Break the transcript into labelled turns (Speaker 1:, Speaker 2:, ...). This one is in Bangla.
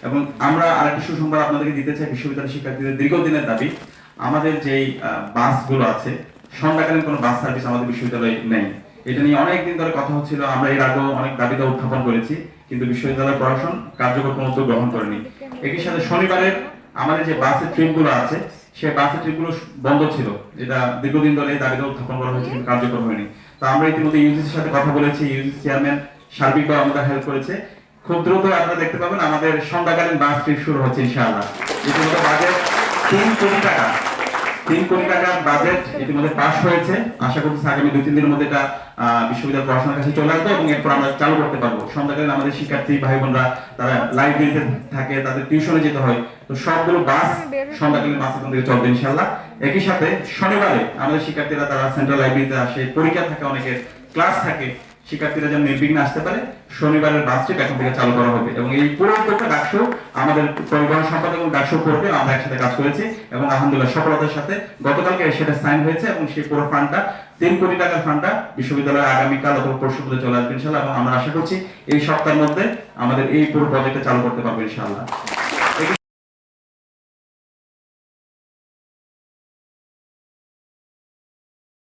Speaker 1: এবং আমরা আরেকটি সুসংবাদ আপনাদেরকে দিতে চাই, বিশ্ববিদ্যালয় শিক্ষার্থীদের দীর্ঘদিনের দাবি, আমাদের যেই বাসগুলো আছে, সন্ধ্যাকালীন কোনো বাস সার্ভিস আমাদের বিশ্ববিদ্যালয়ে নেই। এটা নিয়ে অনেকদিন ধরে কথা হচ্ছিল, আমরা এর আগেও অনেক দাবিটা উত্থাপন করেছি, কিন্তু বিশ্ববিদ্যালয় প্রশাসন কার্যকর কোনো উদ্যোগ গ্রহণ করেনি। একই সাথে শনিবারের আমাদের যে বাসের ট্রিপগুলো আছে, সেই বাসের ট্রিপগুলো বন্ধ ছিল, যেটা দীর্ঘদিন ধরে এই দাবিটা উত্থাপন করা হয়েছে, কিন্তু কার্যকর হয়নি। তো আমরা ইতিমধ্যে ইউজিসির সাথে কথা বলেছি, ইউজিসি চেয়ারম্যান সার্বিকভাবে আমাদের হেল্প করেছে। খুব দ্রুত আপনারা দেখতে পাবেন আমাদের সন্ধ্যাকালীন বাস ট্রিপ শুরু হচ্ছে ইনশাআল্লাহ। ইতিমধ্যে বাজেট 3 কোটি টাকার বাজেট ইতিমধ্যে পাস হয়েছে। আশা করছি আগামী 2-3 দিনের মধ্যে এটা বিশ্ববিদ্যালয় প্রশাসনের কাছে চলে আসবে এবং এরপর আমরা চালু করতে পারবো। সন্ধ্যাকালীন আমাদের শিক্ষার্থী ভাই বোনরা তারা লাইব্রেরিতে থাকে, তাদের টিউশনে যেতে হয়, তো সবগুলো বাস সন্ধ্যাকালীন বাস এখান থেকে চলবে ইনশাআল্লাহ। একই সাথে শনিবারে আমাদের শিক্ষার্থীরা তারা সেন্ট্রাল লাইব্রেরিতে আসে, পরীক্ষা থাকে, অনেকের ক্লাস থাকে, শিক্ষার্থীরা যেন নির্বিঘ্নে আসতে পারে, শনিবারের বাস ট্রিপ এখন থেকে চালু করা হবে। এবং এই পুরো উদ্যোগটা ডাকসু আমাদের পরিবহন সম্পাদক এবং ডাকসু পড়বে, আমরা একসাথে কাজ করেছি এবং আলহামদুলিল্লাহ সফলতার সাথে গতকালকে সেটা সাইন হয়েছে এবং সেই পুরো ফান্ডটা 3 কোটি টাকার ফান্ডটা বিশ্ববিদ্যালয়ে আগামীকাল অথবা পরশু মধ্যে চলে আসবে ইনশাআল্লাহ। এবং আমরা আশা করছি এই সপ্তাহের মধ্যে আমাদের এই পুরো প্রজেক্টটা চালু করতে পারবো ইনশাআল্লাহ।